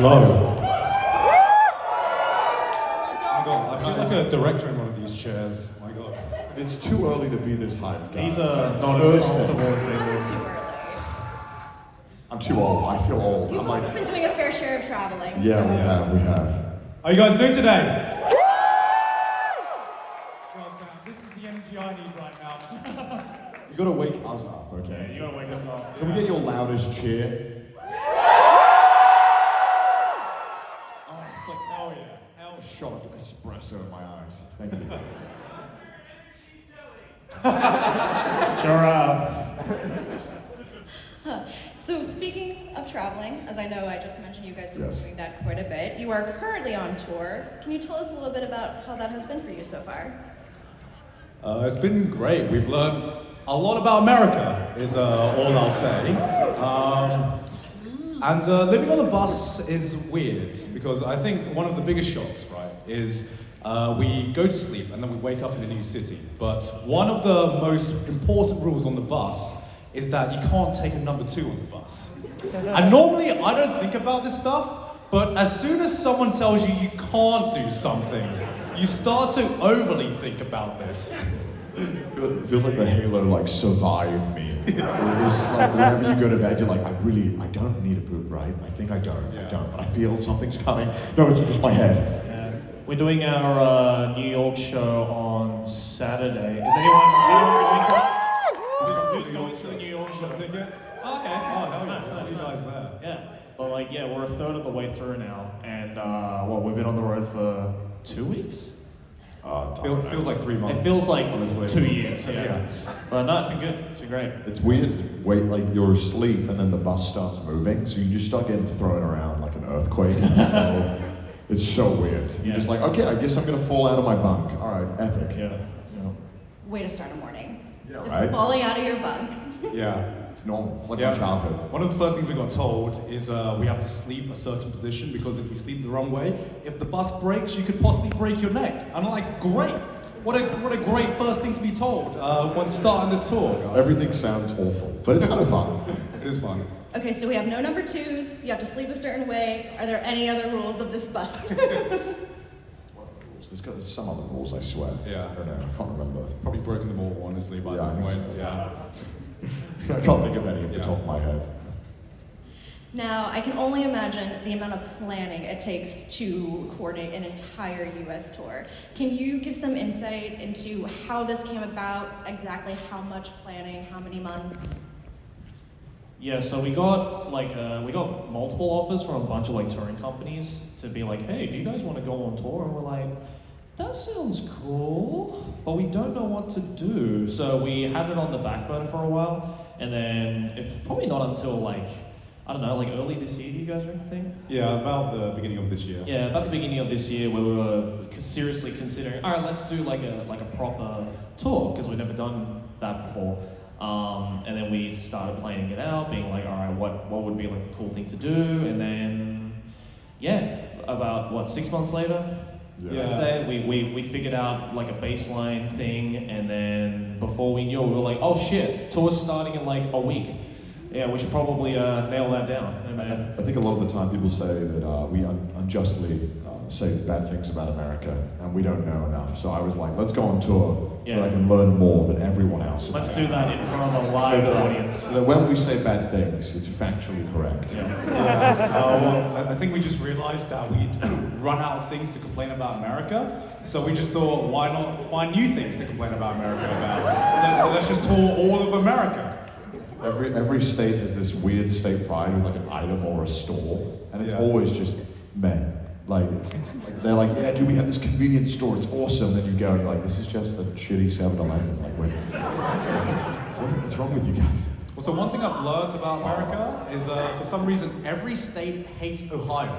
Hello. Oh my god, I feel like a director in one of these chairs. Oh my god. It's too early to be this hyped, guys. These are not as comfortable as they look. I'm too old. I feel old. You've I'm also like, been doing a fair share of traveling. yeah, we have. How are you guys doing today? God damn, this is the energy I need right now, man. You gotta wake us up, okay? You gotta wake us up. Can we get your loudest cheer? Oh, it's like, Oh yeah. Hell a shot of espresso in my eyes. Thank you. Sure. So speaking of traveling, as I know I just mentioned you guys have been Yes. doing that quite a bit. You are currently on tour. Can you tell us a little bit about how that has been for you so far? It's been great. We've learned a lot about America, is all I'll say. And living on a bus is weird because I think one of the biggest shocks, right, is we go to sleep and then we wake up in a new city. But one of the most important rules on the bus is that you can't take a number 2 on the bus. And normally I don't think about this stuff, but as soon as someone tells you you can't do something, you start to overly think about this. It feels like the Halo, like, survive me. It's like, whenever you go to bed, you're like, I don't need a poop, right? I think I don't, but I feel something's coming. No, it's just my head. Yeah. We're doing our New York show on Saturday. Is anyone going to? Who's going to the New York show? Tickets? Oh, okay. Oh, hell yeah. Nice, nice, You nice. guys there. Yeah. But like, yeah, we're a third of the way through now, and we've been on the road for 2 weeks. Feels like 3 months. It feels like honestly. 2 years. Yeah. But no, it's been good. It's been great. It's weird to wait, like, you're asleep and then the bus starts moving, so you just start getting thrown around like an earthquake. It's so weird. You're just like, okay, I guess I'm gonna fall out of my bunk. All right, epic. Yeah. Way to start a morning. Yeah, Just right? falling out of your bunk. Yeah. It's normal. It's like Yeah. my childhood. One of the first things we got told is we have to sleep a certain position because if we sleep the wrong way, if the bus breaks, you could possibly break your neck. And I'm like, great! What a great first thing to be told when starting this tour. Everything sounds awful, but it's kind of fun. It is fun. Okay, so we have no number 2s. You have to sleep a certain way. Are there any other rules of this bus? There's some other rules, I swear. Yeah. I don't know. I can't remember. Probably broken them all, honestly, by Yeah, this I think point. so. Yeah. I can't think of any off the Yeah. top of my head. Now, I can only imagine the amount of planning it takes to coordinate an entire US tour. Can you give some insight into how this came about, exactly how much planning, how many months? Yeah, so we got multiple offers from a bunch of like touring companies to be like, hey, do you guys want to go on tour? And we're like, that sounds cool, but we don't know what to do. So we had it on the back burner for a while, and then it's probably not until like, I don't know, like early this year, do you guys think? Yeah, about the beginning of this year. Yeah, about the beginning of this year, where we were seriously considering, all right, let's do like a proper tour, because we've never done that before. And then we started planning it out, being like, all right, what would be like a cool thing to do? And then, yeah, about 6 months later, Yeah. I'd say we figured out like a baseline thing, and then before we knew it, we were like, oh shit, tour's starting in like a week. Yeah, we should probably nail that down. And then, I think a lot of the time people say that we unjustly say bad things about America, and we don't know enough. So I was like, let's go on tour so that I can learn more than everyone else. let's do that in front of a live audience. So that when we say bad things, it's factually correct. Well, I think we just realized that we'd run out of things to complain about America, so we just thought, why not find new things to complain about America about? So let's just tour all of America. Every state has this weird state pride with like an item or a store, and it's Yeah. always just men. Like they're like, yeah, dude, we have this convenience store, it's awesome. Then you go and you're like, this is just a shitty 7-Eleven. Like, what's wrong with you guys? Well, so one thing I've learned about America is, for some reason, every state hates Ohio.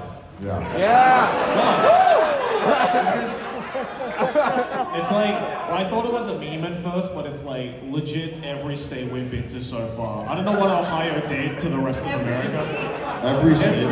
It's like, I thought it was a meme at first, but it's like legit every state we've been to so far. I don't know what Ohio did to the rest of America. Every state.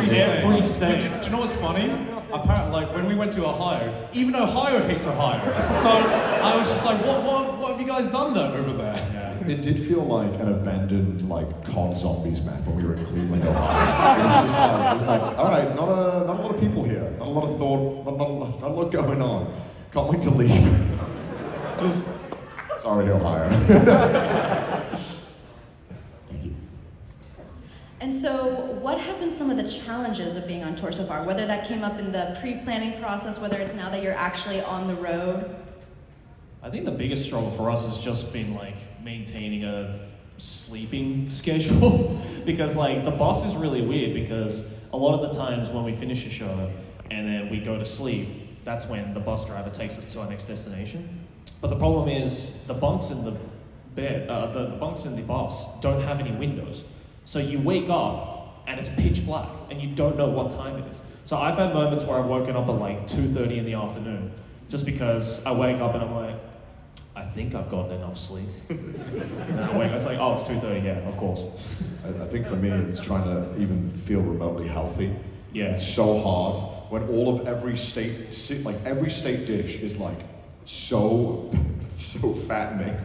Every state. Do you know what's funny? Apparently, like when we went to Ohio, even Ohio hates Ohio. So I was just like, what have you guys done though over there? Yeah. It did feel like an abandoned like COD Zombies map when we were in Cleveland, Ohio. It was just like, all right, not a lot of people here, not a lot of thought, not a lot going on. Can't wait to leave. Sorry, Ohio. Thank you. And so, what have been some of the challenges of being on tour so far? Whether that came up in the pre-planning process, whether it's now that you're actually on the road? I think the biggest struggle for us has just been like maintaining a sleeping schedule because like the bus is really weird because a lot of the times when we finish a show and then we go to sleep, that's when the bus driver takes us to our next destination. But the problem is the bunks in the bed, the bunks in the bus don't have any windows. So you wake up and it's pitch black and you don't know what time it is. So I've had moments where I've woken up at like 2:30 in the afternoon just because I wake up and I'm like, I think I've gotten enough sleep. And then I wake up, it's like, oh, it's 2:30, yeah, of course. I think for me, it's trying to even feel remotely healthy. Yeah. It's so hard when all of every state dish is like so fattening.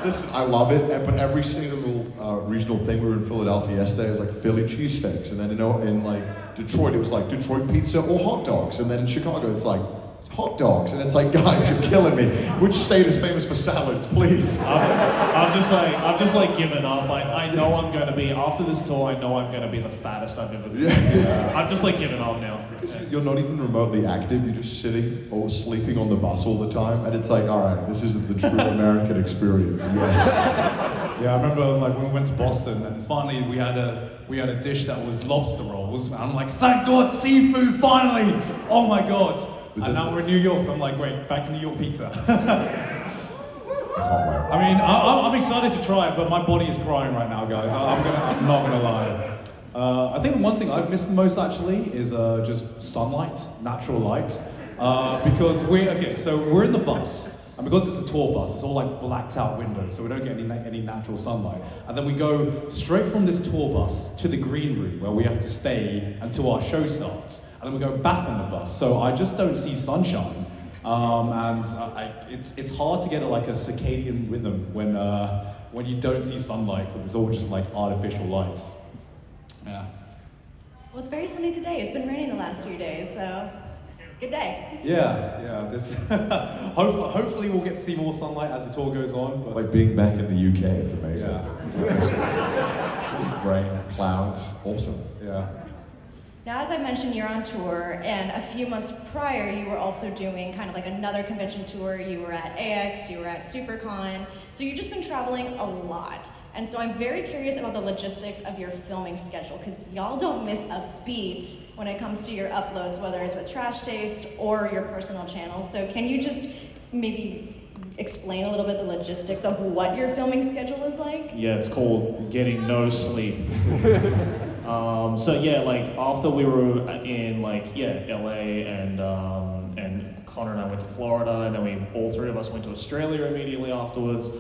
Listen, I love it, but every single regional thing, we were in Philadelphia yesterday, it was like Philly cheesesteaks, and then in like Detroit, it was like Detroit pizza or hot dogs, and then in Chicago, it's like hot dogs, and it's like, guys, you're killing me. Which state is famous for salads, please? I'm just like giving up. I know I'm gonna be after this tour. I know I'm gonna be the fattest I've ever been. Yeah. I'm just like giving up now. You're not even remotely active. You're just sitting or sleeping on the bus all the time, and it's like, all right, this isn't the true American experience. Yes. Yeah, I remember like when we went to Boston, and finally we had a dish that was lobster rolls. And I'm like, thank God, seafood finally! Oh my God! And now we're in New York, so I'm like, great, back to New York pizza. I mean, I'm excited to try it, but my body is crying right now, guys. I'm not gonna lie. I think the one thing I've missed the most actually is just sunlight, natural light. Because we're in the bus. And because it's a tour bus, it's all like blacked out windows, so we don't get any natural sunlight. And then we go straight from this tour bus to the green room where we have to stay until our show starts. And then we go back on the bus, so I just don't see sunshine. It's hard to get like a circadian rhythm when you don't see sunlight because it's all just like artificial lights. Yeah. Well, it's very sunny today. It's been raining the last few days, so good day. Yeah. This hopefully we'll get to see more sunlight as the tour goes on. But Like being back in the UK, it's amazing. Yeah. Rain, clouds, awesome. Yeah. Now, as I mentioned, you're on tour, and a few months prior, you were also doing kind of like another convention tour. You were at AX, you were at SuperCon, so you've just been traveling a lot. And so I'm very curious about the logistics of your filming schedule, because y'all don't miss a beat when it comes to your uploads, whether it's with Trash Taste or your personal channels. So can you just maybe explain a little bit the logistics of what your filming schedule is like? Yeah, it's called getting no sleep. So yeah, like after we were in LA and Connor and I went to Florida, and then all three of us went to Australia immediately afterwards.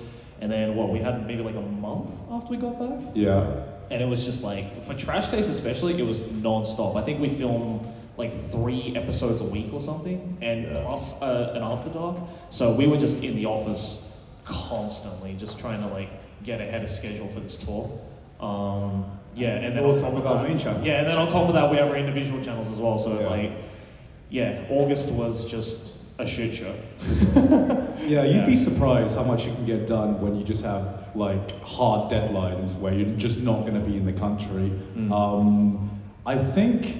And then we had maybe like a month after we got back. Yeah. And it was just like, for Trash Taste especially, it was non-stop. I think we filmed like 3 episodes a week or something, and plus an After Dark. So we were just in the office constantly, just trying to like get ahead of schedule for this tour. And then on top of our main that, channel. and then on top of that, we have our individual channels as well. So Yeah. August was just a shit show. Yeah, you'd be surprised how much you can get done when you just have like hard deadlines where you're just not going to be in the country. I think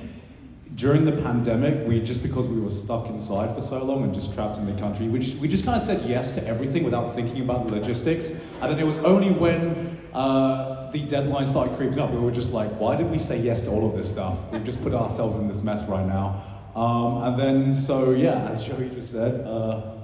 during the pandemic, because we were stuck inside for so long and just trapped in the country, we just kind of said yes to everything without thinking about the logistics. And then it was only when the deadline started creeping up, we were just like, why did we say yes to all of this stuff? We've just put ourselves in this mess right now. And then, as Joey just said,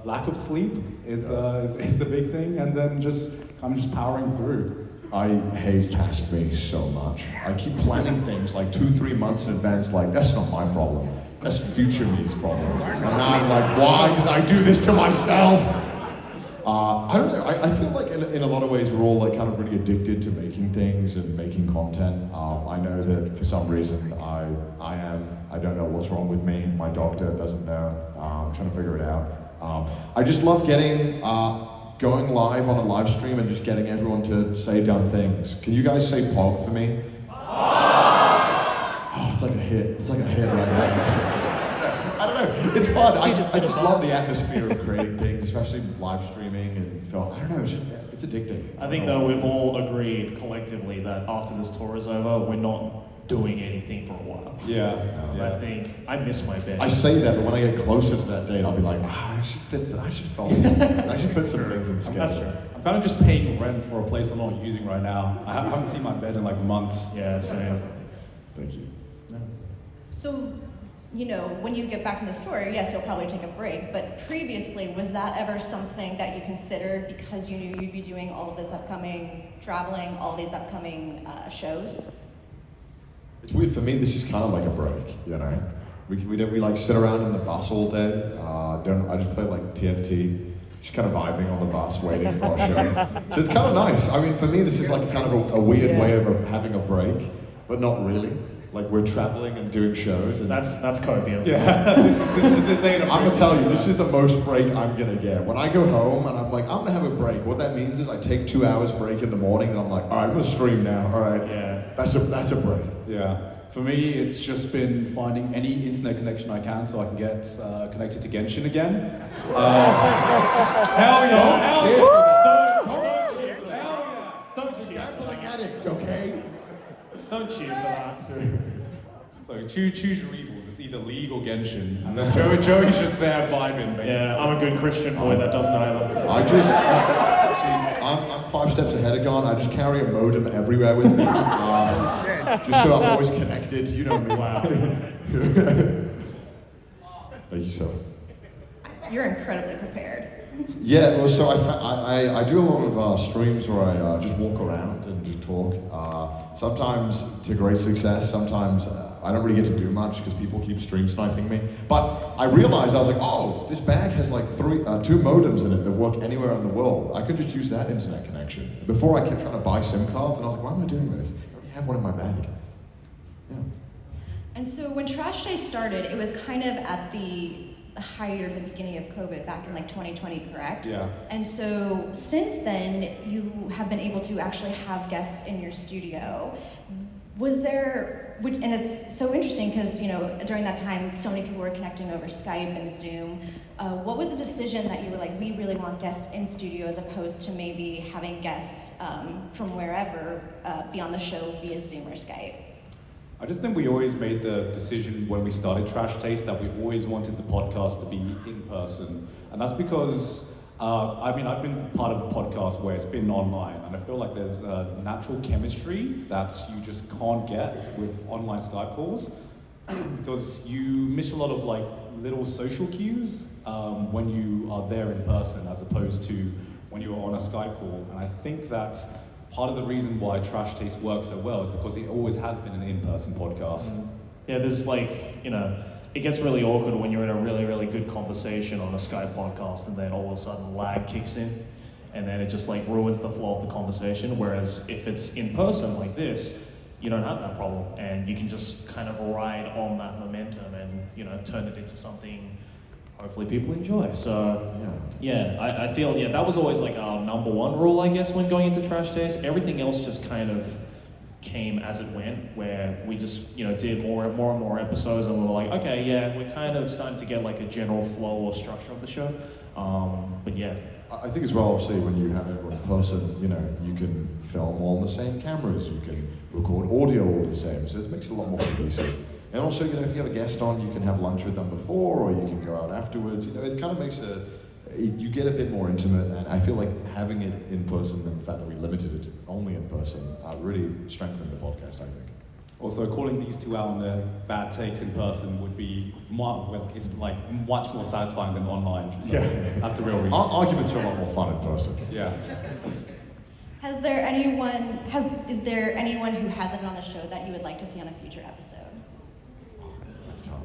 lack of sleep is a big thing, and then just kind of just powering through. I hate past me so much. I keep planning things like 2-3 months in advance, like, that's not my problem. That's future me's problem. And now I'm like, why did I do this to myself? I don't know, I feel like in a lot of ways we're all like kind of really addicted to making things and making content. I know that for some reason I don't know what's wrong with me. My doctor doesn't know. I'm trying to figure it out. I just love getting going live on a live stream and just getting everyone to say dumb things. Can you guys say POG for me? Oh, it's like a hit. It's like a hit right now. I don't know. It's fun. I just love the atmosphere of creating things, especially live streaming and film. I don't know. It's addicting. I think though we've all agreed collectively that after this tour is over, we're not doing anything for a while. Yeah. I think I miss my bed. I say that, but when I get closer to that date, I'll be like, I should film. I should put some things in the schedule. That's true. I'm kind of just paying rent for a place I'm not using right now. I haven't seen my bed in like months. Yeah, same. Thank you. So, when you get back from this tour, yes, you'll probably take a break, but previously, was that ever something that you considered because you knew you'd be doing all of this upcoming traveling, all these upcoming shows? It's weird for me. This is kind of like a break, We like sit around in the bus all day. I just play like TFT, just kind of vibing on the bus, waiting for our show. So it's kind of nice. I mean, for me, this is like kind of a weird way of having a break, but not really. Like we're traveling and doing shows. And That's copium. Yeah, this ain't a break. I'm gonna tell you, this is the most break I'm gonna get. When I go home and I'm like, I'm gonna have a break. What that means is I take 2 hours break in the morning, and I'm like, all right, I'm gonna stream now. All right, Yeah. that's a break. Yeah. For me, it's just been finding any internet connection I can so I can get connected to Genshin again. Hell yeah! Don't cheer. Gambling addict, okay? Don't cheer for that. Look, choose your evils. It's either League or Genshin. And then Joey's just there vibing, basically. Yeah, I'm a good Christian boy that does neither. I just I'm 5 steps ahead of Gon. I just carry a modem everywhere with me, just so I'm always connected. You know me. Wow. Thank you, sir. You're incredibly prepared. Yeah, well, so I do a lot of streams where I just walk around and just talk. Sometimes to great success, sometimes I don't really get to do much because people keep stream sniping me. But I realized, I was like, oh, this bag has like 2 modems in it that work anywhere in the world. I could just use that internet connection. Before I kept trying to buy SIM cards, and I was like, why am I doing this? I already have one in my bag. Yeah. And so when Trash Day started, it was kind of at the height or the beginning of COVID back in like 2020, correct? Yeah. And so since then, you have been able to actually have guests in your studio. And it's so interesting because, during that time, so many people were connecting over Skype and Zoom. What was the decision that you were like, we really want guests in studio as opposed to maybe having guests from wherever be on the show via Zoom or Skype? I just think we always made the decision when we started Trash Taste that we always wanted the podcast to be in person. And that's because, I've been part of a podcast where it's been online, and I feel like there's a natural chemistry that you just can't get with online Skype calls because you miss a lot of like little social cues when you are there in person as opposed to when you are on a Skype call. And I think that part of the reason why Trash Taste works so well is because it always has been an in-person podcast. Yeah, there's it gets really awkward when you're in a really, really good conversation on a Skype podcast and then all of a sudden lag kicks in and then it just ruins the flow of the conversation. Whereas if it's in person like this, you don't have that problem and you can just kind of ride on that momentum and, turn it into something hopefully people enjoy. So, I feel, that was always our number one rule, I guess, when going into Trash Taste. Everything else just kind of came as it went, where we just, did more and more episodes and we were like, okay, yeah, we're kind of starting to get a general flow or structure of the show. But yeah. I think as well, obviously, when you have everyone in person, you can film all on the same cameras, you can record audio all the same, so it makes it a lot more cohesive. And also, if you have a guest on, you can have lunch with them before, or you can go out afterwards. It kind of makes you get a bit more intimate, and I feel like having it in person and the fact that we limited it only in person really strengthened the podcast, I think. Also, calling these 2 out on their bad takes in person would be much more satisfying than online. So Yeah. That's the real reason. Arguments are a lot more fun in person. Yeah. Is there anyone who hasn't been on the show that you would like to see on a future episode? That's tough.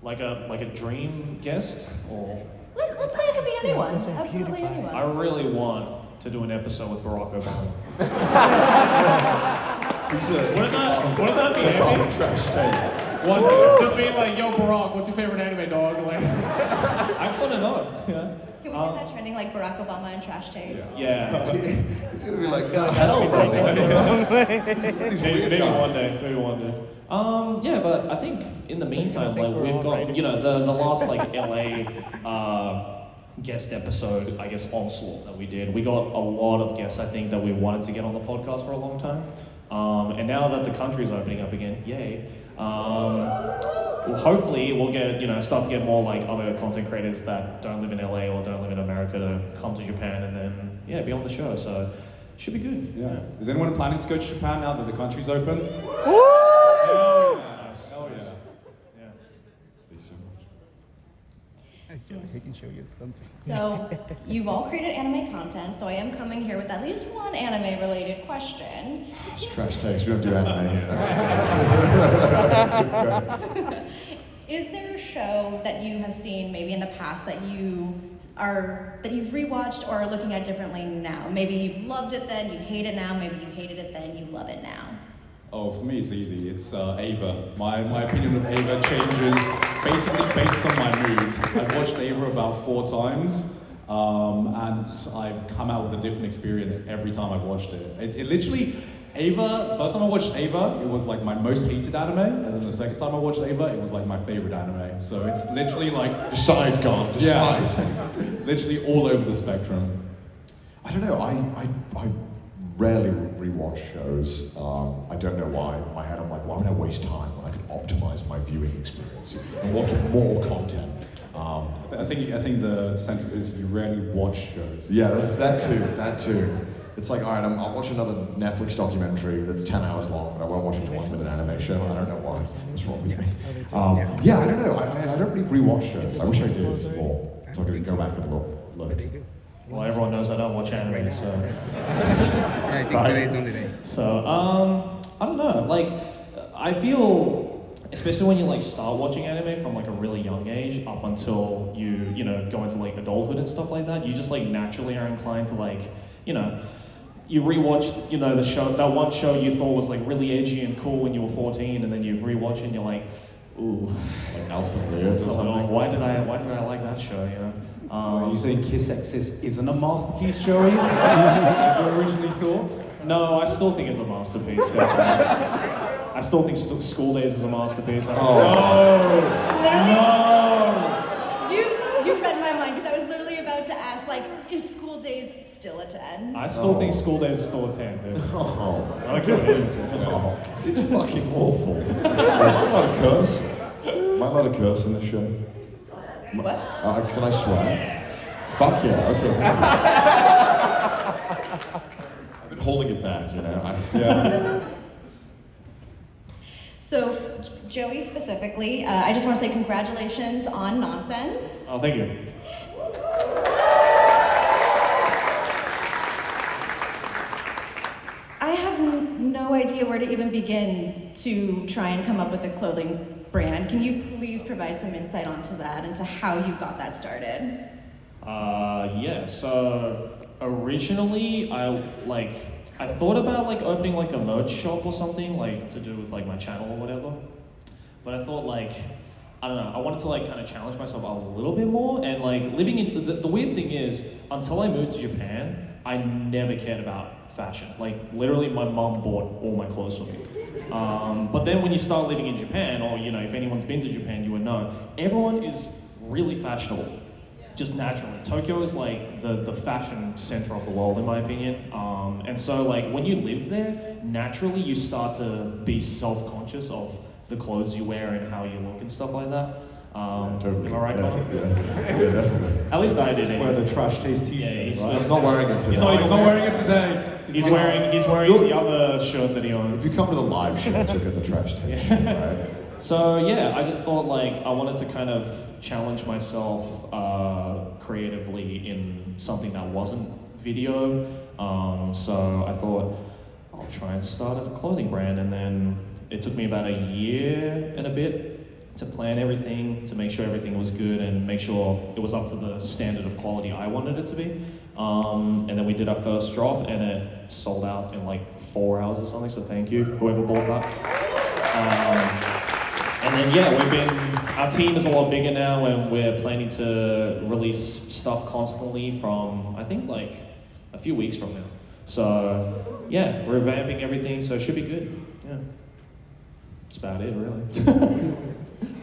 Like a dream guest, or Let's say it could be anyone. Yes, Absolutely anyone. I really want to do an episode with Barack Obama. Wouldn't that be epic? Trash tape. Just being like, yo, Barack, what's your favorite anime, dog? Like, I just want to know. Yeah. Can we get that trending like Barack Obama and Trash Taste? Yeah. He's gonna be like, "God, hell, bro." These weird Maybe guys. one day. Maybe one day. Yeah, but I think in the meantime, like we've got, you know, the last like LA guest episode, I guess, onslaught that we did. We got a lot of guests, I think, that we wanted to get on the podcast for a long time. And now that the country's opening up again, yay. Well, hopefully we'll get, you know, start to get more like other content creators that don't live in LA or don't live in America to come to Japan and then, yeah, be on the show. So, should be good. Yeah. Is anyone planning to go to Japan now that the country's open? Hell yeah. Hell yeah. Yeah. He can show you something. So, you've all created anime content, so I am coming here with at least one anime-related question. It's Trash Taste. We don't do anime here. Is there a show that you have seen maybe in the past that you've rewatched or are looking at differently now? Maybe you loved it then, you hate it now, maybe you hated it then, you love it now. Oh, for me it's easy. It's Ava. My opinion of Ava changes basically based on my mood. I've watched Ava about 4 times, and I've come out with a different experience every time I've watched it. It literally, Ava, first time I watched Ava, it was like my most hated anime, and then the second time I watched Ava, it was like my favorite anime. So it's literally like... Decide, God. Decide. Literally all over the spectrum. I don't know. I rarely rewatch shows. I don't know why. In my head, I'm like, why would I waste time when I could optimize my viewing experience and watch more content? I think the sentence is you rarely watch shows. Yeah, that too. It's like, all right, I'll watch another Netflix documentary that's 10 hours long, but I won't watch a 20-minute anime show. I don't know why. What's wrong with me? Yeah, I don't know. I don't really rewatch shows. I wish I did more, so I could go back and look. Well, everyone knows I don't watch anime, so. Yeah, I think today is only day. So, I don't know. Like, I feel, especially when you like start watching anime from like a really young age up until you know, go into like adulthood and stuff like that, you just like naturally are inclined to like, you know, you rewatch, you know, the show, that one show you thought was like really edgy and cool when you were 14, and then you rewatch it and you're like, ooh, Like Alpha Weird or so, something. why did I like that show? You know. Are you saying Kiss Exist isn't a masterpiece, Joey? Like you originally thought? No, I still think it's a masterpiece, definitely. I still think School Days is a masterpiece. You read my mind, because I was literally about to ask, like, is School Days still a 10? I still think School Days is still a 10, dude. Oh, Okay, it's, it's fucking awful. Am I allowed to curse? Am I allowed to curse in this show? What? Can I swear? Fuck yeah, okay, thank you. I've been holding it back, you know. Yeah. So, Joey specifically, I just want to say congratulations on Nonsense. oh, thank you. I have no idea where to even begin to try and come up with a clothing brand. Can you please provide some insight onto that and to how you got that started? Yeah, so originally I thought about like opening like a merch shop or something, like to do with like my channel or whatever. But I thought like, I don't know, I wanted to like kind of challenge myself a little bit more, and like living in, the weird thing is, until I moved to Japan, I never cared about fashion. Like literally my mom bought all my clothes for me. But then when you start living in Japan, or you know, if anyone's been to Japan, you would know, everyone is really fashionable. Just naturally. Tokyo is like the fashion center of the world, in my opinion. And so like when you live there, naturally you start to be self-conscious of the clothes you wear and how you look and stuff like that. Totally. Am I right, Connor? Yeah, definitely. At least I did. Wear the Trash Taste t-shirt. Yeah, he's, He's not wearing it today. He's not wearing it today. He's wearing the other shirt that he owns. If you come to the live show, you'll get the Trash Taste. Right? So yeah, I just thought like I wanted to kind of challenge myself creatively in something that wasn't video. So I thought I'll try and start a clothing brand, and then it took me about a year and a bit to plan everything, to make sure everything was good and make sure it was up to the standard of quality I wanted it to be. And then we did our first drop, and it sold out in like 4 hours or something, so thank you, whoever bought that. And then yeah, our team is a lot bigger now, and we're planning to release stuff constantly from, I think, like a few weeks from now. So yeah, we're revamping everything, so it should be good. Yeah. That's about it, really.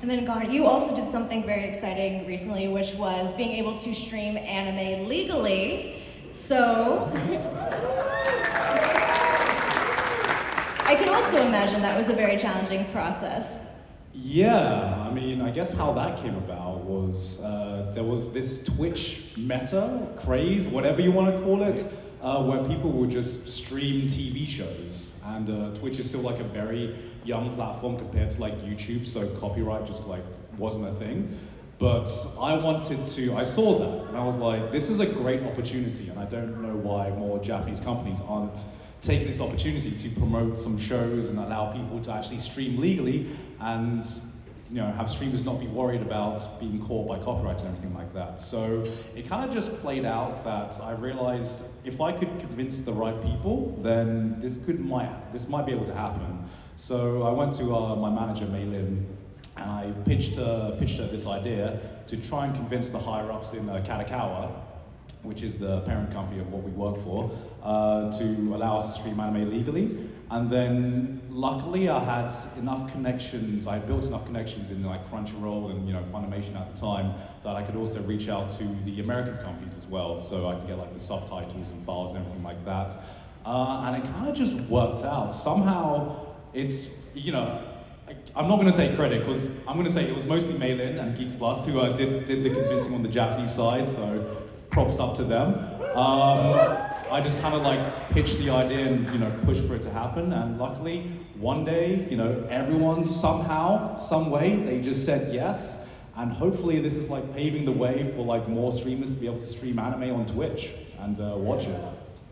And then Connor, you also did something very exciting recently, which was being able to stream anime legally. So I can also imagine that was a very challenging process. Yeah, I mean, I guess how that came about was there was this Twitch meta craze, whatever you want to call it, where people would just stream TV shows. And Twitch is still like a very young platform compared to like YouTube, so copyright just like wasn't a thing. But I saw that, and I was like, this is a great opportunity, and I don't know why more Japanese companies aren't taking this opportunity to promote some shows and allow people to actually stream legally, and have streamers not be worried about being caught by copyright and everything like that. So it kind of just played out that I realized if I could convince the right people, then this might be able to happen. So I went to my manager, Maylin, and I pitched her this idea to try and convince the higher ups in Katakawa, which is the parent company of what we work for, to allow us to stream anime legally. And then luckily I had enough connections, I built enough connections in like Crunchyroll and Funimation at the time that I could also reach out to the American companies as well, so I could get like the subtitles and files and everything like that. And it kind of just worked out. Somehow it's, I'm not going to take credit, because I'm going to say it was mostly Maylin and Geeks Plus who did the convincing on the Japanese side, so props up to them. I just kind of like pitched the idea and pushed for it to happen, and luckily one day everyone somehow, some way, they just said yes, and hopefully this is like paving the way for like more streamers to be able to stream anime on Twitch and watch it.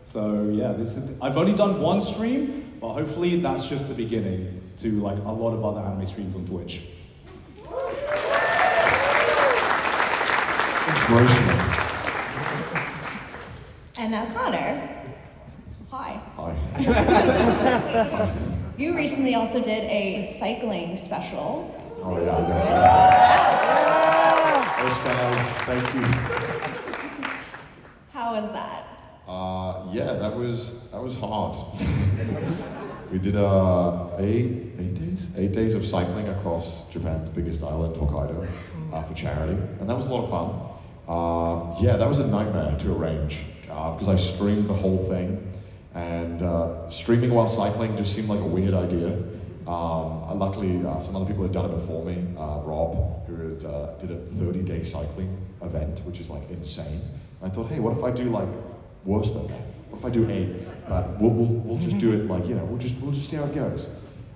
So yeah, I've only done one stream, but hopefully that's just the beginning to like a lot of other anime streams on Twitch. Inspirational. And now Connor, hi. Hi. You recently also did a cycling special. Oh yeah. Those guys, thank you. How was that? Yeah, that was hard. We did 8 days of cycling across Japan's biggest island, Hokkaido, for charity, and that was a lot of fun. Yeah, that was a nightmare to arrange because I streamed the whole thing, and streaming while cycling just seemed like a weird idea. Luckily, some other people had done it before me. Rob, who did a 30-day cycling event, which is like insane. And I thought, hey, what if I do like worse than that? What if I do 8? But we'll just do it like we'll just see how it goes.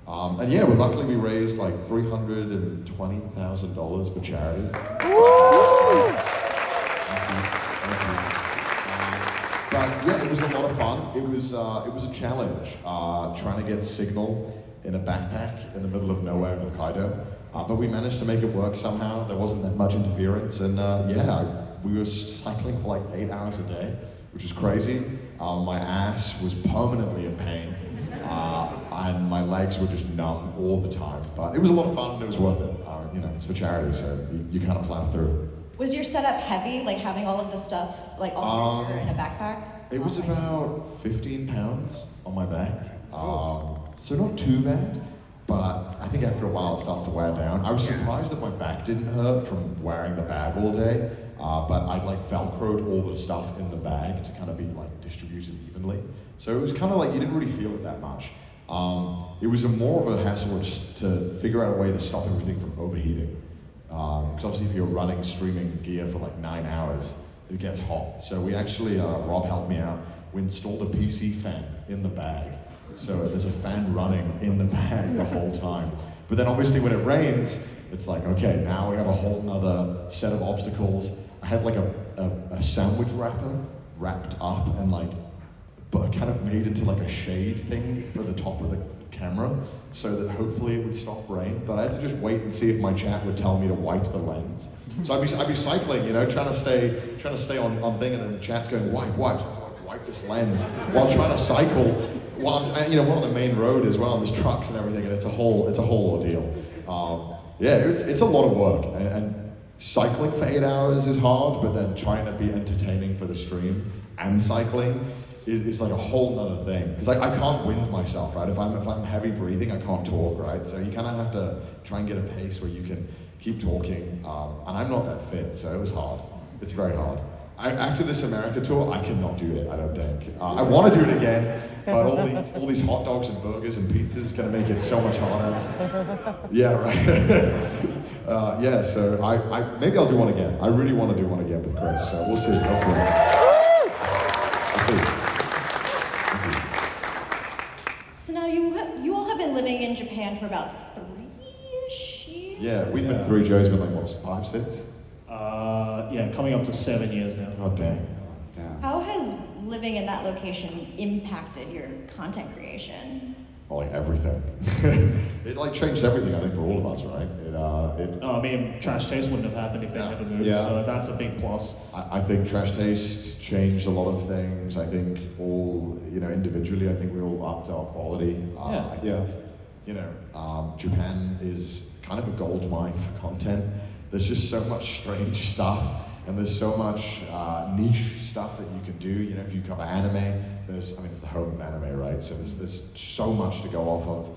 And yeah, luckily we raised like $320,000 for charity. But yeah, it was a lot of fun. It was a challenge trying to get signal in a backpack in the middle of nowhere in Hokkaido. But we managed to make it work somehow. There wasn't that much interference, and we were cycling for like 8 hours a day, which was crazy. My ass was permanently in pain, and my legs were just numb all the time. But it was a lot of fun, and it was worth it. It's for charity, so you kind of plow through. Was your setup heavy, like having all of the stuff, like all in a backpack? It was about 15 pounds on my back, so not too bad. But I think after a while it starts to wear down. I was surprised that my back didn't hurt from wearing the bag all day, but I'd like Velcroed all the stuff in the bag to kind of be like distributed evenly. So it was kind of like you didn't really feel it that much. It was more of a hassle just to figure out a way to stop everything from overheating. Because obviously if you're running streaming gear for like 9 hours, it gets hot. So we actually, Rob helped me out, we installed a PC fan in the bag. So there's a fan running in the bag the whole time. But then obviously when it rains, it's like, okay, now we have a whole nother set of obstacles. I had like a sandwich wrapper wrapped up and like, but kind of made into like a shade thing for the top of the camera so that hopefully it would stop rain. But I had to just wait and see if my chat would tell me to wipe the lens. So I'd be cycling, trying to stay on thing, and then the chat's going, wipe. So I was like, wipe this lens while trying to cycle. We're on the main road as well, and there's trucks and everything, and it's a whole ordeal. yeah, it's a lot of work, and cycling for 8 hours is hard, but then trying to be entertaining for the stream and cycling is like a whole nother thing. Because I can't wind myself, right? If I'm heavy breathing, I can't talk, right? So you kind of have to try and get a pace where you can keep talking. And I'm not that fit, so it was hard. It's very hard. After this America tour, I cannot do it, I don't think. I want to do it again, but all these hot dogs and burgers and pizzas is going to make it so much harder. Yeah, right. Yeah, so I maybe I'll do one again. I really want to do one again with Chris, so we'll see. Hopefully. We'll see. So now you all have been living in Japan for about 3-ish years? Yeah, we've been through. Joe's been like, what, 5, 6? Yeah, coming up to 7 years now. Oh, damn. How has living in that location impacted your content creation? Well, like everything. It like changed everything, I think, for all of us, right? I mean, Trash Taste wouldn't have happened if they never moved, Yeah. so that's a big plus. I think Trash Taste changed a lot of things. I think individually, I think we all upped our quality. I think, Japan is kind of a gold mine for content. There's just so much strange stuff, and there's so much niche stuff that you can do. You know, if you cover anime, it's the home of anime, right? So there's so much to go off of.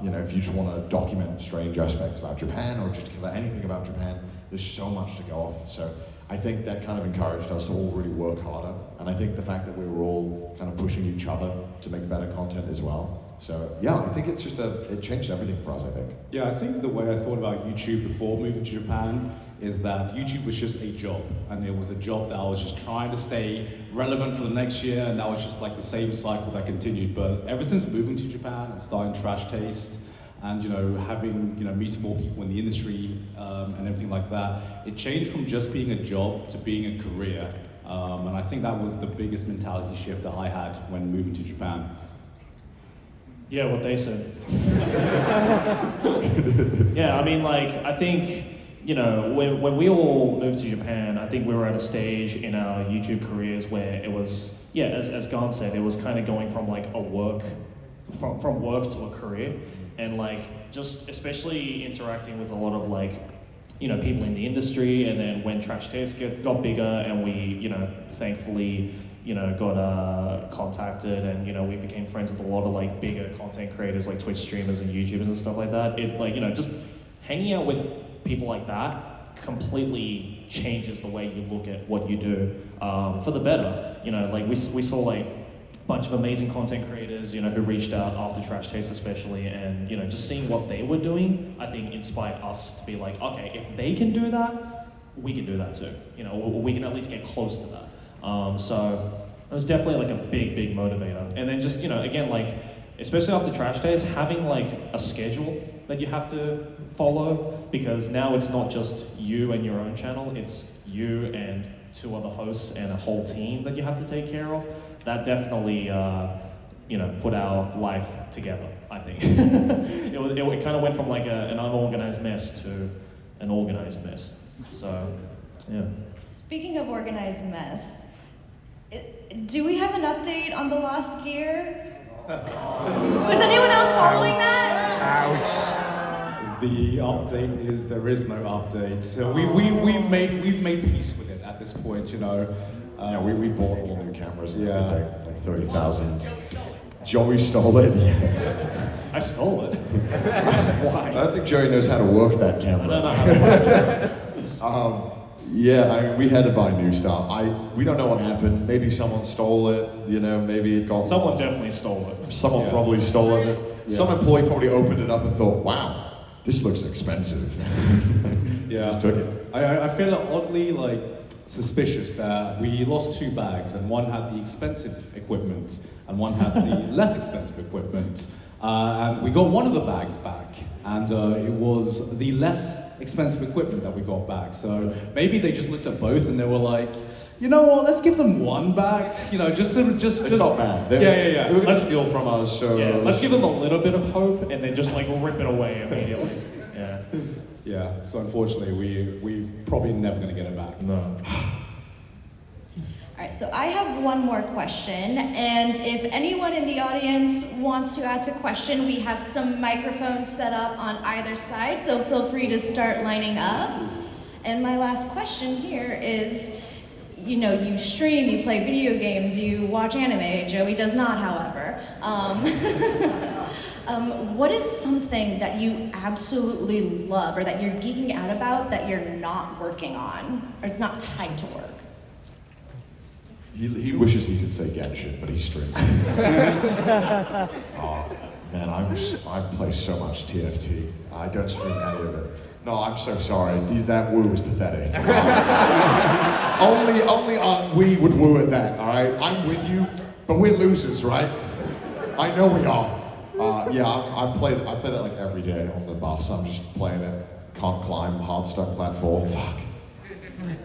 If you just want to document strange aspects about Japan or just cover anything about Japan, there's so much to go off. So I think that kind of encouraged us to all really work harder. And I think the fact that we were all kind of pushing each other to make better content as well. So yeah, I think it's just it changed everything for us, I think. Yeah, I think the way I thought about YouTube before moving to Japan is that YouTube was just a job, and it was a job that I was just trying to stay relevant for the next year, and that was just like the same cycle that continued. But ever since moving to Japan and starting Trash Taste, and having meeting more people in the industry and everything like that, it changed from just being a job to being a career, and I think that was the biggest mentality shift that I had when moving to Japan. Yeah, what they said. Yeah, I mean, I think, when we all moved to Japan, I think we were at a stage in our YouTube careers where it was, as Garn said, it was kind of going from like a work, from work to a career, and just especially interacting with a lot of people in the industry, and then when Trash Taste got bigger, and we, thankfully, got contacted, and we became friends with a lot of bigger content creators like Twitch streamers and YouTubers and stuff like that. It just hanging out with people like that completely changes the way you look at what you do for the better. We saw a bunch of amazing content creators who reached out after Trash Taste especially, and just seeing what they were doing, I think inspired us to be like, okay, if they can do that, we can do that too. We can at least get close to that. So it was definitely a big motivator. And then just, again, especially after Trash Days, having a schedule that you have to follow, because now it's not just you and your own channel, it's you and 2 other hosts and a whole team that you have to take care of. That definitely, put our life together, I think. it kind of went from an unorganized mess to an organized mess. So, yeah. Speaking of organized mess, do we have an update on the Lost Gear? Was anyone else following that? Ouch. The update is there is no update. So we've made peace with it at this point, We bought all new cameras and Yeah. everything, like 30,000. Joey stole it. I stole it. I Why? don't think Joey knows how to work that I camera. don't know how to work it. We had to buy new stuff. We don't know what happened. Maybe someone stole it. Maybe it got Someone lost. definitely stole it. Someone probably stole it. Yeah. Some employee probably opened it up and thought, "Wow, this looks expensive." Yeah. Just took it. I feel oddly suspicious that we lost 2 bags, and one had the expensive equipment and one had the less expensive equipment. And we got one of the bags back, and it was the less expensive equipment that we got back. So maybe they just looked at both and they were like, you know what, let's give them one back. Just It's not bad. They were going to steal from us, so Yeah, let's give them a little bit of hope and then just rip it away immediately. Yeah. Yeah, so unfortunately we're probably never going to get it back. No. All right, so I have one more question, and if anyone in the audience wants to ask a question, we have some microphones set up on either side, so feel free to start lining up. And my last question here is, you know, you stream, you play video games, you watch anime. Joey does not, however. What is something that you absolutely love or that you're geeking out about that you're not working on, or it's not tied to work? He wishes he could say Genshin, but he streams. Oh, man, I play so much TFT. I don't stream any of it. No, I'm so sorry. That woo was pathetic. Only we would woo at that, all right? I'm with you, but we're losers, right? I know we are. Yeah, I play that like every day on the bus. I'm just playing it. Can't climb hard stuck platform. Fuck.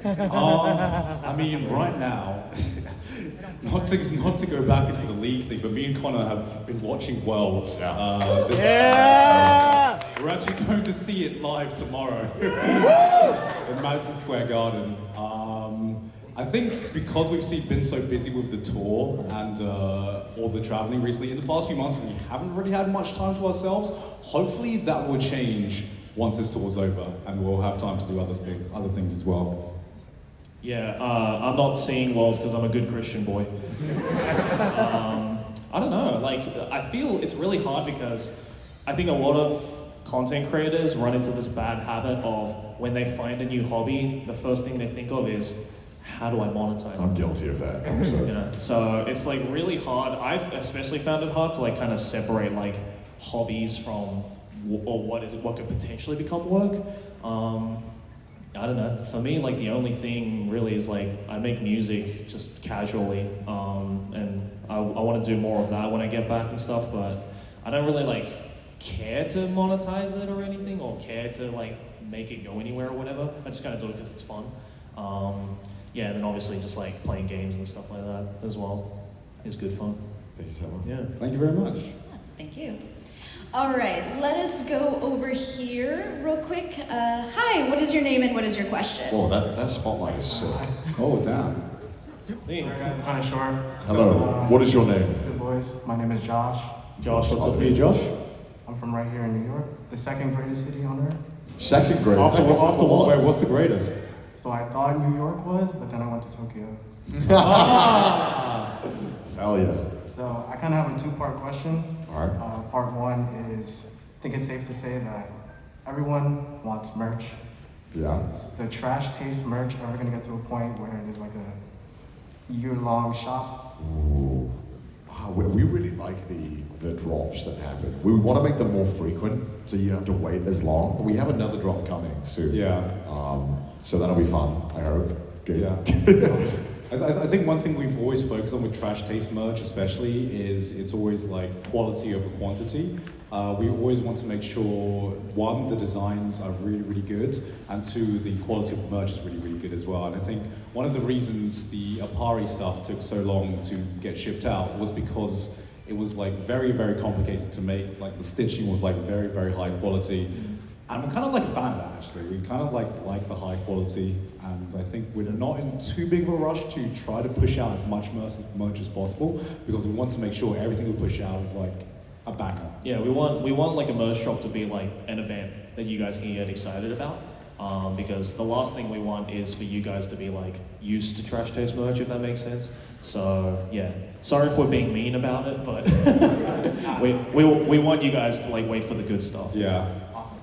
I mean, right now, not to go back into the league thing, but me and Connor have been watching Worlds. We're actually going to see it live tomorrow in Madison Square Garden. I think because we've been so busy with the tour and all the traveling recently, in the past few months we haven't really had much time to ourselves. Hopefully that will change once this tour's over and we'll have time to do other things as well. Yeah, I'm not seeing Worlds because I'm a good Christian boy. I don't know, like, I feel it's really hard because I think a lot of content creators run into this bad habit of when they find a new hobby, the first thing they think of is, how do I monetize I'm it? guilty of that. You know, so it's like really hard. I've especially found it hard to like kind of separate like hobbies from what could potentially become work. I don't know. For me, like the only thing really is like I make music just casually, and I want to do more of that when I get back and stuff. But I don't really like care to monetize it or anything, or care to like make it go anywhere or whatever. I just kind of do it because it's fun. Yeah, and then obviously just like playing games and stuff like that as well is good fun. Thank you so much. Yeah. Thank you very much. Thank you. All right, let us go over here real quick. Hi, what is your name and what is your question? Whoa, that spotlight is sick. Oh, damn. Hey, Hi guys, I'm kind of short. Hello, what is your name? Good boys. My name is Josh. Josh, what's up What's to up, you? Josh? I'm from right here in New York, the second greatest city on earth. Second grade. After what? Wait, what's the greatest? So I thought New York was, but then I went to Tokyo. Hell yeah. So I kind of have a two-part question. All right. Part one is, I think it's safe to say that everyone wants merch. Yeah. Is the Trash Taste merch ever gonna get to a point where there's like a year-long shop? Ooh. Wow, we really like the drops that happen. We want to make them more frequent, so you don't have to wait as long. We have another drop coming soon. Yeah. So that'll be fun, I hope. Good. Yeah. I think one thing we've always focused on with Trash Taste merch especially is it's always like quality over quantity. We always want to make sure, one, the designs are really, really good, and two, the quality of the merch is really, really good as well. And I think one of the reasons the Apari stuff took so long to get shipped out was because it was like very, very complicated to make. Like the stitching was like very, very high quality. And I'm kind of like a fan of that actually. We kind of like the high quality, and I think we're not in too big of a rush to try to push out as much merch as possible, because we want to make sure everything we push out is like a banger. Yeah, we want like a merch shop to be like an event that you guys can get excited about. Because the last thing we want is for you guys to be like used to Trash Taste merch, if that makes sense. So yeah, sorry if we're being mean about it, but we want you guys to like wait for the good stuff. Yeah. Awesome.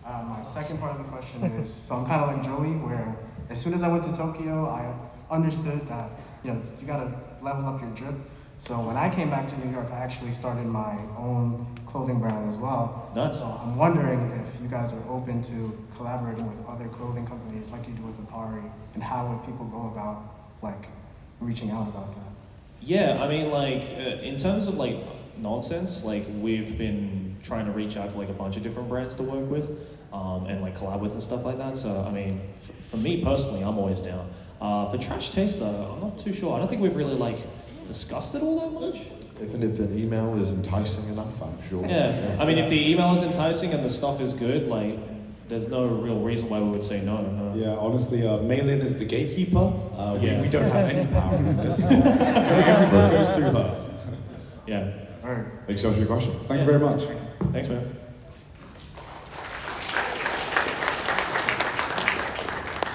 My second part of the question is, so I'm kind of like Joey, where as soon as I went to Tokyo, I understood that, you know, you gotta level up your drip. So when I came back to New York, I actually started my own clothing brand as well. Nice. So I'm wondering if you guys are open to collaborating with other clothing companies like you do with Apari, and how would people go about like reaching out about that? Yeah, I mean, like, in terms of, like, nonsense, like, we've been trying to reach out to, like, a bunch of different brands to work with, and, like, collab with and stuff like that. So, I mean, for me personally, I'm always down. For Trash Taste, though, I'm not too sure. I don't think we've really, like, discussed it all that much. If an email is enticing enough, I'm sure. Yeah, I mean, if the email is enticing and the stuff is good, like, there's no real reason why we would say no. No. Yeah, honestly, Maylin is the gatekeeper. Yeah. We don't have any power in this. Everything goes through her. Yeah. All right. Thanks so much for your question. Thank you very much. Thanks, man.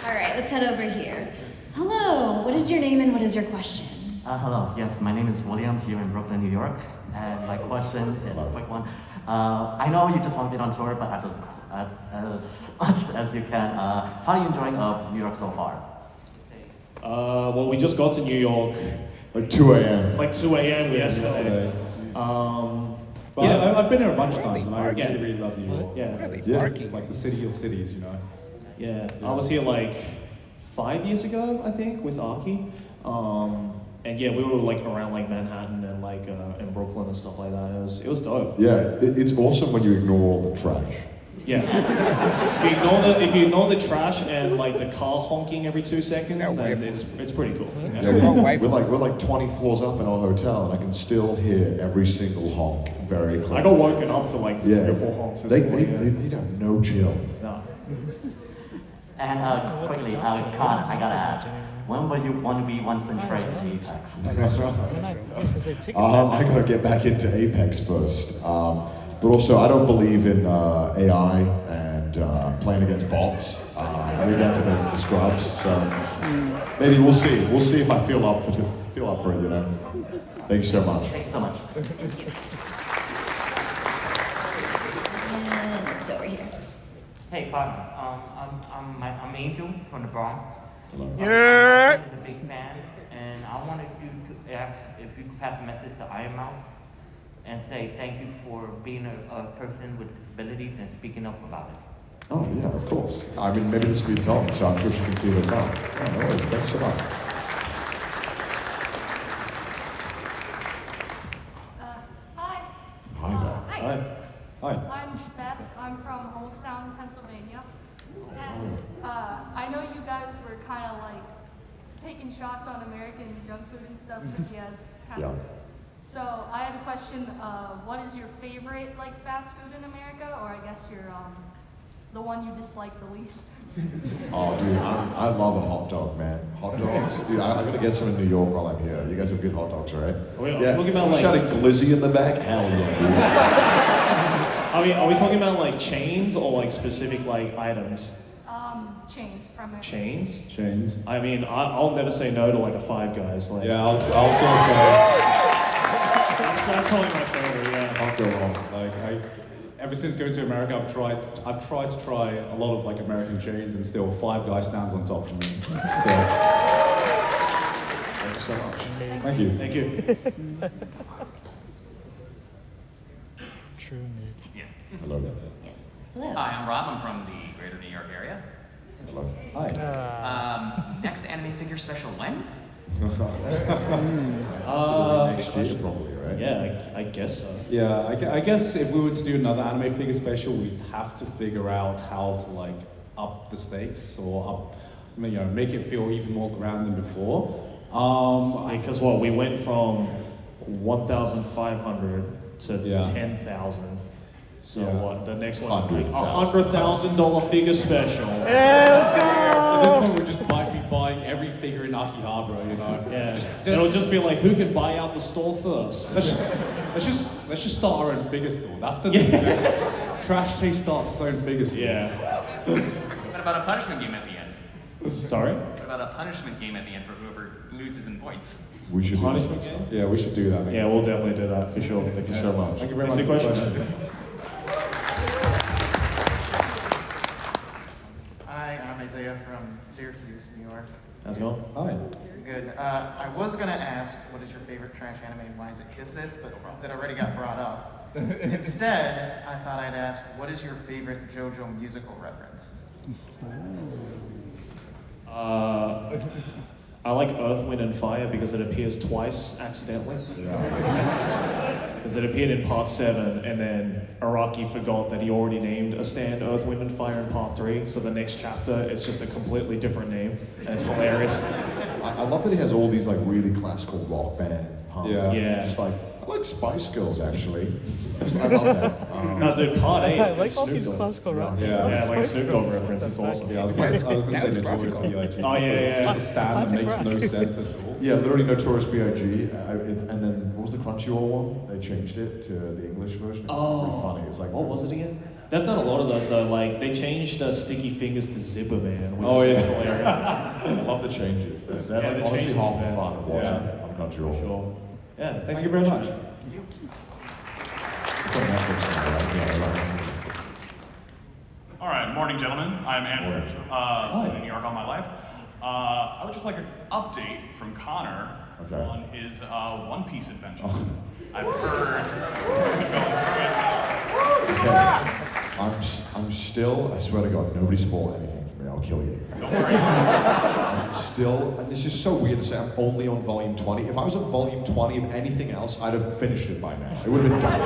All right, let's head over here. Hello, what is your name and what is your question? Hello, yes, my name is William here in Brooklyn, New York, and my question is a quick one. I know you just want to be on tour, but as much as you can, how are you enjoying New York so far? Well, we just got to New York Like 2 a.m. like 2 a.m. yesterday. But Yeah. I've been here a bunch of times, and I Yeah. really love New York. Yeah. Really? Yeah. Parking. It's like the city of cities, you know. Yeah, I was here like 5 years ago, I think, with Arky. And yeah, we were like around like Manhattan and like in Brooklyn and stuff like that. It was dope. Yeah, it's awesome when you ignore all the trash. Yeah. If you ignore the trash and like the car honking every 2 seconds, No then way. it's pretty cool. Yeah, Oh, why- we're like 20 floors up in our hotel, and I can still hear every single honk very clearly. I got woken up to like 3 or 4 honks. They, this they, morning, they have no chill. yeah. And quickly, Con, I gotta ask, when will you want to be once in trade in Apex? I gotta get back into Apex first. But also, I don't believe in AI and playing against bots. I leave that for the scrubs. So maybe we'll see. We'll see if I feel up for it. You know. Thank you so much. Thank you so much. And let's go over here. Hey, partner. I'm Angel from the Bronx. Yeah. I'm a big fan, and I wanted you to ask if you could pass a message to Iron Mouse and say thank you for being a person with disabilities and speaking up about it. Oh yeah, of course. I mean, maybe this will be filmed, so I'm sure she can see this out. Oh, no worries. Thanks so much. Hi, Hi there. Hi. Hi. I'm Beth. I'm from Holstown, Pennsylvania. And I know you guys were kind of like taking shots on American junk food and stuff because yeah, it's kind of. Yeah. So I had a question. What is your favorite like fast food in America, or I guess your the one you dislike the least? Oh, dude, I love a hot dog, man. Hot dogs, dude. I gotta get some in New York while I'm here. You guys have good hot dogs, right? Are we Yeah. talking about, Someone like- shouting Glizzy in the back? Hell yeah, Are we talking about like chains or like specific like items? Chains primarily. Chains? Chains. I mean, I'll never say no to like a Five Guys. Like, Yeah, I was gonna say. that's probably my favorite. Yeah. Can't go wrong. Like ever since going to America, I've tried to try a lot of like American chains, and still Five Guys stands on top for me. Still. Thanks so much. Thank you. Thank you. Hello there. Yes. Hello. Hi, I'm Rob. I'm from the greater New York area. Hello. Hi. Next anime figure special when? Next year, probably, right? Yeah, I guess so. Yeah, I guess if we were to do another anime figure special, we'd have to figure out how to like up the stakes or up, make it feel even more grand than before. Because what we went from 1,500 to Yeah. 10,000. So Yeah. what? The next one is like $100,000. $100,000 figure special. At this point, we'd just be buying every figure in Akihabara, you know. Yeah. It'll just be like, who can buy out the store first? Let's just start our own figure store. That's the Trash Taste starts its own figure store. Yeah. What about a punishment game at the end? Sorry? What about a punishment game at the end for whoever loses in points? We should do Punishment that. game? Yeah, we should do that. Yeah, we'll definitely do that for sure. Thank you so much. Thank you very Thanks much for the for the question. Hi, I'm Isaiah from Syracuse, New York. How's it going? Hi. Good. I was gonna ask, what is your favorite trash anime and why is it Kiss This? But since it already got brought up, instead, I thought I'd ask, what is your favorite JoJo musical reference? I like Earth, Wind, and Fire because it appears twice accidentally. Because it appeared in part 7, and then Araki forgot that he already named a stand Earth, Wind, and Fire in part 3. So the next chapter, it's just a completely different name, and it's hilarious. I love that he has all these like really classical rock bands. Punk. Yeah. Just like I like Spice Girls actually. I love that. No, dude, Part 8. I like all Snoop these Dogg. classical rock. Yeah, like a Snoop Dogg reference. It's awesome. Yeah, I was gonna say Notorious B.I.G. Oh, yeah, It's yeah. just a stand that makes no sense at all. Yeah, literally Notorious B.I.G. And then what was the Crunchyroll one? They changed it to the English version. It was pretty funny. It was like What was it again? They've done a lot of those though. Like they changed Sticky Fingers to Zipper Man. Which Oh, yeah. was hilarious. I love the changes. They're Yeah, like, the honestly changes half are the bad. fun of watching Yeah. it on Crunchyroll. Sure. Yeah. Thank you very much. It's on Netflix now, right? Yeah, right. All right, morning, gentlemen. I'm Andrew. I've been in New York all my life. I would just like an update from Connor on his One Piece adventure. I've heard he's been going through it. I'm still, I swear to God, nobody spoil anything for me, I'll kill you. Don't worry. I'm still, and this is so weird to say, I'm only on volume 20. If I was on volume 20 of anything else, I'd have finished it by now. It would have been done.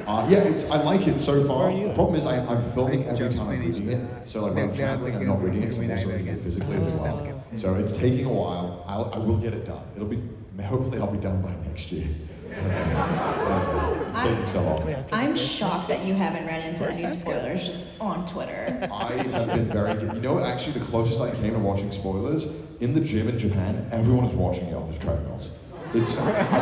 I like it so far. The problem is I'm filming every time I'm reading it. So like when I'm traveling, I'm not reading it, because I'm also reading it physically as well. So it's taking a while. I will get it done. It'll be, hopefully I'll be done by next year. It's taking so long. I'm shocked that you haven't ran into any spoilers just on Twitter. I have been very good. You know, actually, the closest I came to watching spoilers in the gym in Japan, everyone is watching it on the treadmills. I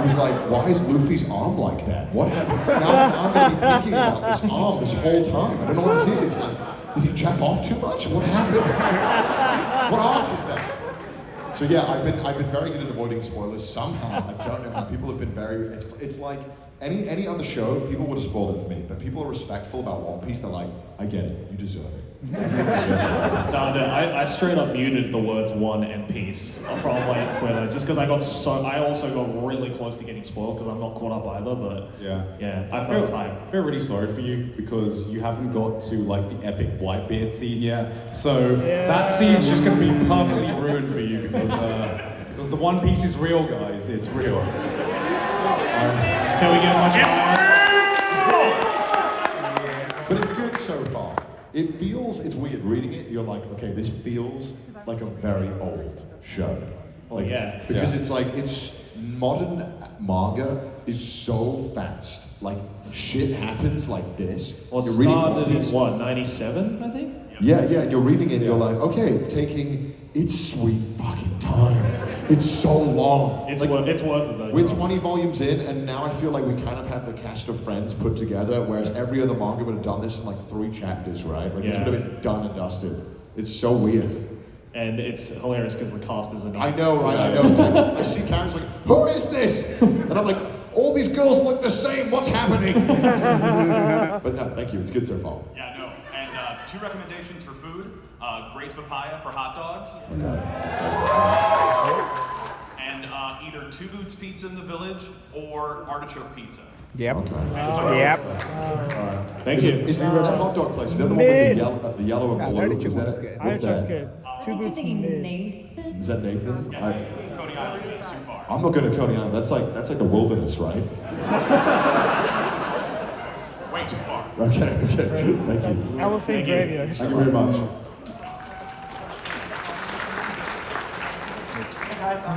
was like, why is Luffy's arm like that? What happened? Now I'm going to be thinking about this arm this whole time. I don't know what this is. Like, did he jack off too much? What happened? What arm is that? So yeah, I've been very good at avoiding spoilers somehow. I don't know how people have been very. It's like any other show, people would have spoiled it for me, but people are respectful about One Piece. They're like, I get it, you deserve it. Everyone deserves it. No, I straight up muted the words "one" and "peace" from like Twitter, just because I also got really close to getting spoiled because I'm not caught up either. But yeah, I feel really sorry for you because you haven't got to like the epic Whitebeard scene yet. So that scene's just going to be permanently ruined for you because the One Piece is real, guys. It's real. Can we get much higher? But it's good so far. It's weird reading it. You're like, okay, this feels like a very old show. Like, because it's like modern manga is so fast. Like shit happens like this. Well, it You're reading started One in Piece. what, 97, I think? Yeah, you're reading it and you're like, okay, it's sweet fucking time. It's so long. It's worth it though. We're 20 volumes in and now I feel like we kind of have the cast of Friends put together, whereas every other manga would have done this in like 3 chapters, right? Like this would have been done and dusted. It's so weird. And it's hilarious because the cast isn't. I know, right? I know. I see Karen's like, who is this? And I'm like, all these girls look the same. What's happening? But no, thank you. It's good so far. Yeah, no. And 2 recommendations for food. Gray's Papaya for hot dogs. And either Two Boots Pizza in the Village or Artichoke Pizza. Yep. Okay. Yep. Thank you. Is that hot dog place? Is that the one with the yellow and blue? Is that, what's that? I think you're thinking Nathan. Is that Nathan? Yeah, it's Coney Island. That's too far. I'm not going to Coney Island. That's like the wilderness, right? Way too far. Okay. Thank you. Elephant graveyard. Thank you very much.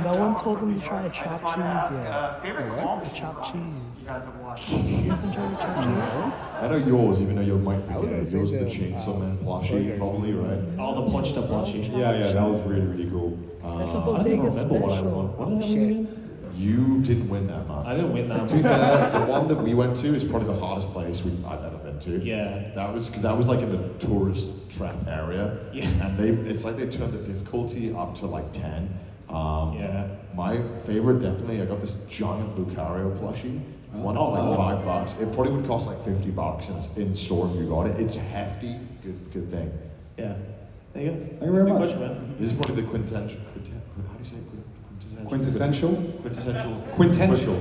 No one told him to try chopped cheese yet. Favorite claw machine Chopped cheese. you guys have watched? You haven't tried chopped cheese? I know yours, even though you might forget. gonna Yours say is the the, Chainsaw Man plushie, probably, right? Oh, the Punch to Plushie. Yeah, that was really cool. That's a I don't bodega remember what I special. won. What did I win Shit. again? You didn't win that much. I didn't win that To be one. fair, the one that we went to is probably the hardest place I've ever been to. Yeah. That was because that was like in a tourist trap area. Yeah. And it's like they turned the difficulty up to like 10. Yeah. My favorite, definitely, I got this giant Lucario plushie. One for like $5. It probably would cost like $50 in store if you got it. It's hefty. Good thing. Yeah. There you go. Thank you very much. Good question, man. This is probably the quintessential. How do you say it? Quintessential? Quintessential. Quintessential.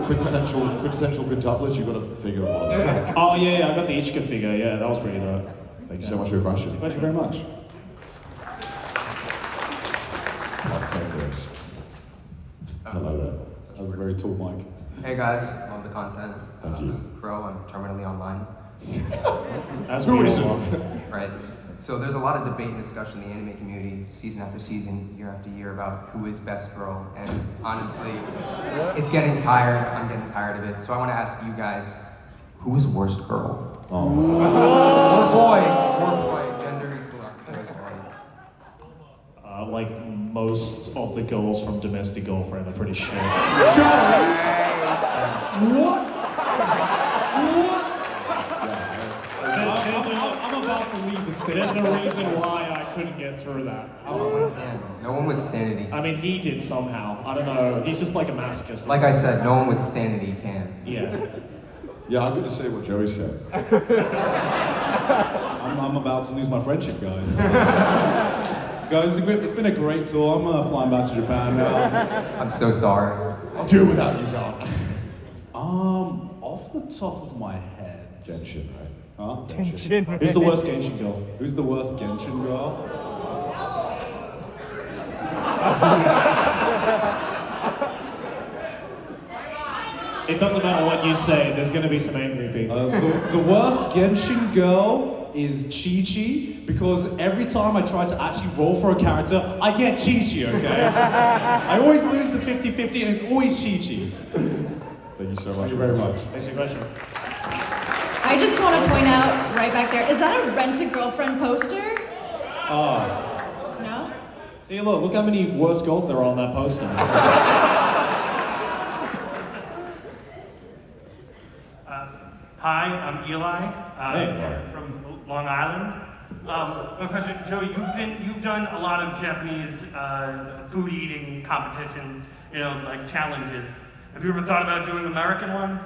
Quintessential quintuplets. You got to figure it out. Oh yeah, I got the Ichika figure. Yeah, that was pretty dope. Thank you so much for your question. Thank you very much. Hello there. That was a very tall mic. Hey guys, love the content. Thank you. Crow, I'm terminally online. That's Who weird. is it? Right. So there's a lot of debate and discussion in the anime community, season after season, year after year, about who is best girl. And honestly, it's getting tired. I'm getting tired of it. So I want to ask you guys, who is worst girl? Or boy, gender equality. Like most of the girls from Domestic Girlfriend are pretty shit. What? I'm about to leave the stage. There's a reason why I couldn't get through that. No one with sanity. I mean, he did somehow. I don't know. He's just like a masochist. Like I said, no one with sanity can. Yeah. Yeah, I'm going to say what Joey said. I'm about to lose my friendship, guys. Guys, it's been a great tour. I'm flying back to Japan now. I'm so sorry. I'll do it without you, God. Off the top of my head. Genshin, right? Huh? Genshin. Who's the worst Genshin girl? Who's the worst Genshin girl? It doesn't matter what you say, there's gonna be some angry people. The worst Genshin girl is Chi-Chi, because every time I try to actually roll for a character, I get Chi-Chi, okay? I always lose the 50-50 and it's always Chi-Chi. Thank you so much. Thank you very much. Next question. I just want to point out right back there, is that a Rent-A-Girlfriend poster? Oh. No? See, look how many worst girls there are on that poster. Hi, I'm Eli Hey. from Long Island. My question, Joe, you've done a lot of Japanese food eating competition, like challenges. Have you ever thought about doing American ones?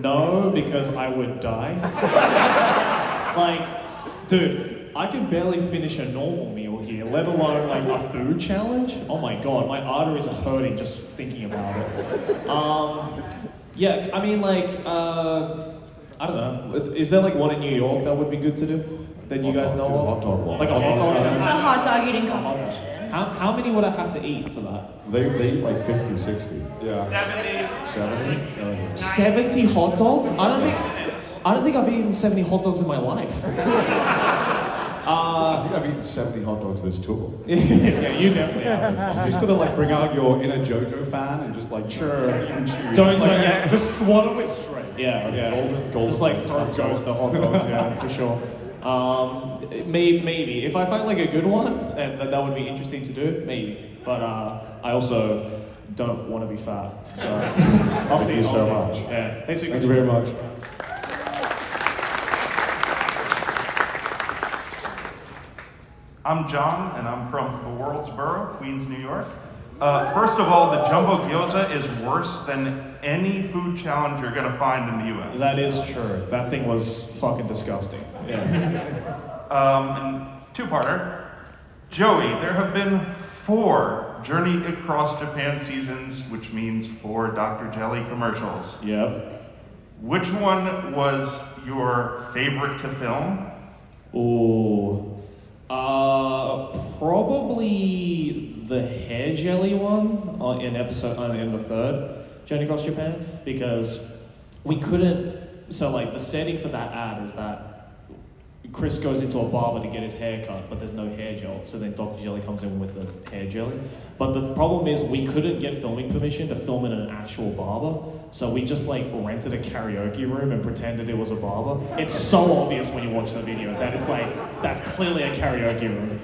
No, because I would die. Like, dude, I can barely finish a normal meal here, let alone like a food challenge. Oh my god, my arteries are hurting just thinking about it. Yeah, I mean like, I don't know. Is there like one in New York that would be good to do? That you guys know of? Hot dog one. Like a hot dog It's challenge? a hot dog eating competition. How many would I have to eat for that? They eat like 50, 60. Yeah. 70? 70 hot dogs? I don't think I've eaten 70 hot dogs in my life. I think I've eaten 70 hot dogs this tour. Yeah, you definitely have. You just gotta like bring out your inner JoJo fan and just like Don't like, just swallow it straight. Yeah. Golden Just like throw the hot dogs, yeah, for sure. Maybe if I find like a good one, and that would be interesting to do, maybe. But I also don't want to be fat, so I'll see. Thank you so much. Yeah, thanks for your Thank you very much. I'm John, and I'm from the World's Borough, Queens, New York. First of all, the jumbo gyoza is worse than any food challenge you're gonna find in the U.S. That is true. That thing was fucking disgusting. Yeah. And two-parter. Joey, there have been 4 Journey Across Japan seasons, which means 4 Dr. Jelly commercials. Yep. Which one was your favorite to film? Ooh. Probably the hair jelly one in the third Journey Across Japan, because we couldn't. So like the setting for that ad is that Chris goes into a barber to get his hair cut, but there's no hair gel. So then Dr. Jelly comes in with the hair jelly. But the problem is we couldn't get filming permission to film in an actual barber. So we just like rented a karaoke room and pretended it was a barber. It's so obvious when you watch the video that it's like, that's clearly a karaoke room.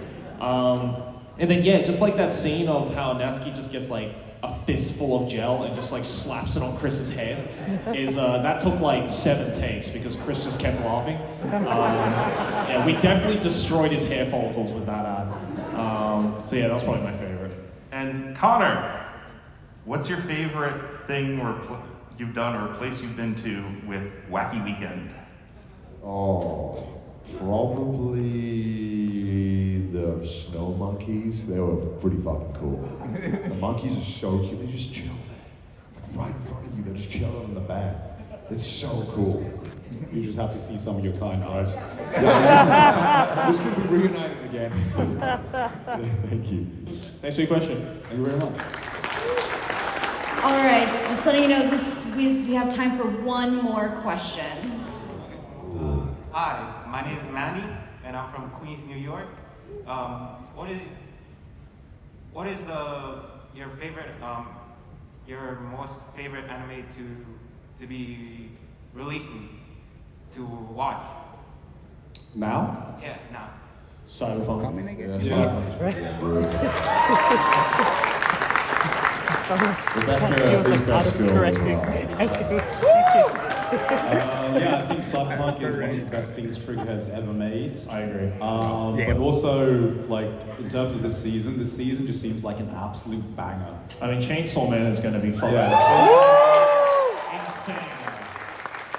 And then yeah, just like that scene of how Natsuki just gets like a fistful of gel and just like slaps it on Chris's head that took like 7 takes because Chris just kept laughing. Yeah, we definitely destroyed his hair follicles with that ad. So yeah, that was probably my favorite. And Connor, what's your favorite thing you've done or place you've been to with Wacky Weekend? Oh, probably the snow monkeys. They were pretty fucking cool. The monkeys are so cute. They just chill there, like right in front of you. They're just chilling in the back. It's so cool. You're just happy to see some of your kind, right? Yeah, this could be reunited again. Thank you. Thanks for your question. Thank you very much. All right, just letting you know, we have time for one more question. Hi, my name is Manny, and I'm from Queens, New York. What is your favorite, your most favorite anime to be releasing to watch? Now? Yeah, now. Cyberpunk. Rebecca is best girl as well. As he was speaking. Yeah, I think Cyberpunk is one of the best things Trigger has ever made. I agree. But also, like, in terms of this season just seems like an absolute banger. I mean, Chainsaw Man is going to be fun. Insane.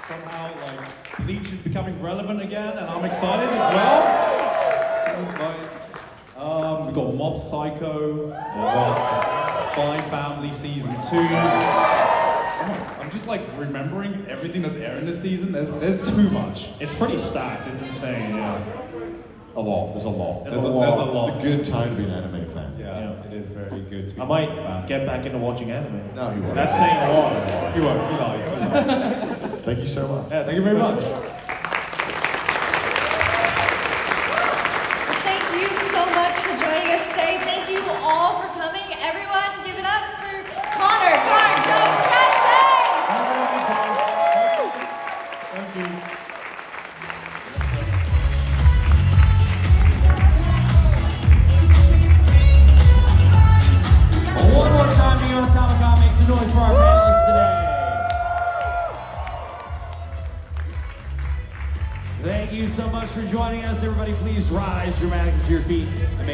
Somehow, like, Bleach is becoming relevant again, and I'm excited as well. We've got Mob Psycho, we've got Spy Family Season 2. I'm just like remembering everything that's airing this season. There's too much. It's pretty stacked. It's insane. Yeah. A lot. There's a lot. There's a lot. It's a good time to be an anime fan. Yeah, it is very good to be I might get back into watching anime. No, he won't. That's saying a lot. You won't. He lies. Thank you so much. Yeah, thank you very much. Thank you so much for joining us today. Thank you all for coming. Everyone, give it up for Connor, Joe, Trash Thank you. One more time, New York Comic Con makes some noise for our panelists today. Thank you so much for joining us. Everybody, please rise dramatically to your feet and make